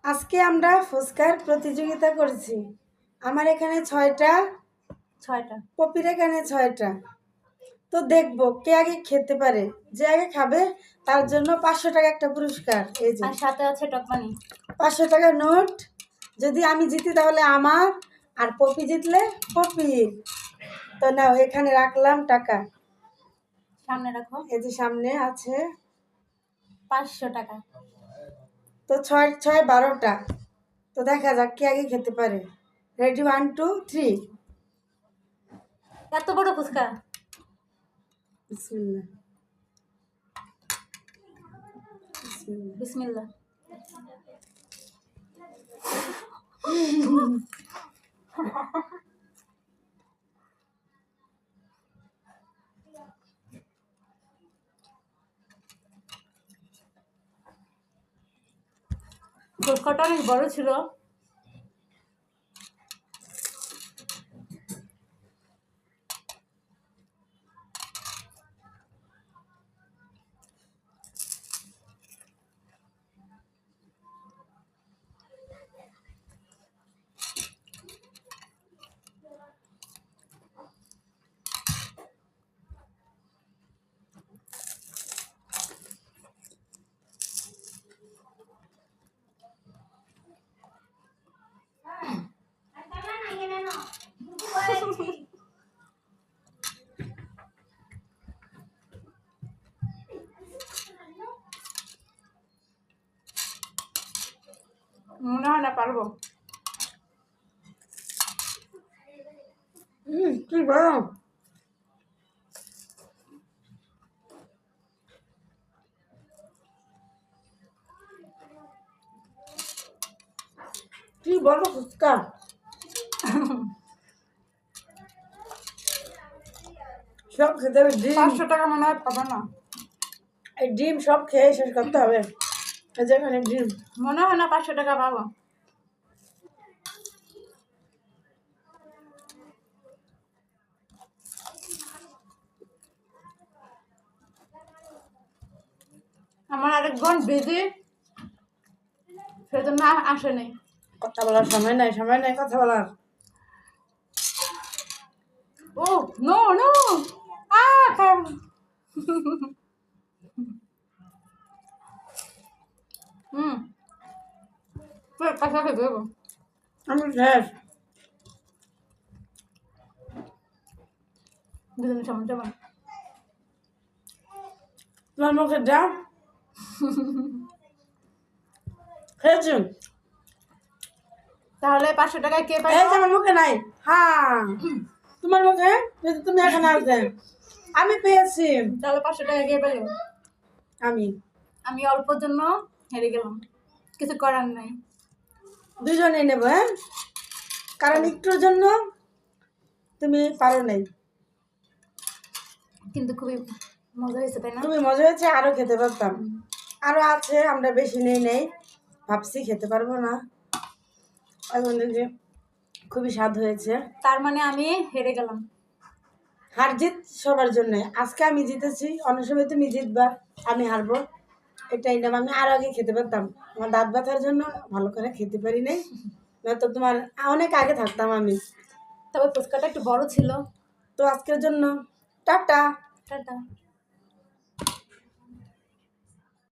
আজকে আমরা ফুচকার প্রতিযোগিতা করছি। আমার এখানে ছয়টা, পপির এখানে 6টা। তো দেখবো কে আগে খেতে পারে। যে আগে খাবে তার জন্য 500 টাকা একটা পুরস্কার। এই যে সাথে আছে টকমানি 500 টাকার নোট। যদি আমি জিতি তাহলে আমার, আর পপি জিতলে পপির। তো নাও, এখানে রাখলাম টাকা, সামনে রাখো। এই যে সামনে আছে 500 টাকা। তো 6 6 12টা। তো দেখা যাক কে আগে খেতে পারে। রেডি, 1 2 3। এত বড় ফুচকা। বিসমিল্লাহ বিসমিল্লাহ। ফুচকাটা অনেক বড় ছিল। মনে হয় না পারবো। কি গরম। কি বড় ফুচকা। সব খেতে হবে। ডিম 500 টাকা মনে হয় পাবো না। এই ডিম সব খেয়ে শেষ করতে হবে। এই যেখানে ডিম, মনে হয় না 500 টাকা পাবো। আমার আরেক বোন বিজি, সেজন্য আসে নাই। কথা বলার সময় নাই, সময় নাই কথা বলার। ও নো নো খাও। কাঁচা খেতে দেবো। আমি শেষ। দুজনে সমান সমান। তোমার মুখে দাও। খেয়েছি। তাহলে 500 টাকায় কে পাই? এই যে আমার মুখে নাই। হ্যাঁ, তোমার মুখে, যদি তুমি এখানে আসবে। আমি পেয়েছি। তাহলে 500 টাকা কে পাই? আমি। আমি অল্পর জন্য হেরে গেলাম, কিছু করার নাই। দুজনে নেব, হ্যাঁ, কারণ একটুর জন্য তুমি পারো নাই। কিন্তু খুবই মজা হয়েছে, তাই না? খুবই মজা হয়েছে, আরো খেতে পারতাম। আরো আছে, আমরা বেশি নেই ভাবছি খেতে পারবো না। এখন দেখি খুবই স্বাদ হয়েছে। তার মানে আমি হেরে গেলাম। হার জিত সবার জন্য। আজকে আমি জিতেছি, অন্য সময় তুমি জিতবা, আমি হারবো। এটাই নাম। আমি আরো আগে খেতে পারতাম, আমার দাঁত ব্যথার জন্য ভালো করে খেতে পারি নাই, নয়তো তোমার অনেক আগে থাকতাম আমি। তবে ফুচকাটা একটু বড় ছিল। তো আজকের জন্য টাটা। টাটা।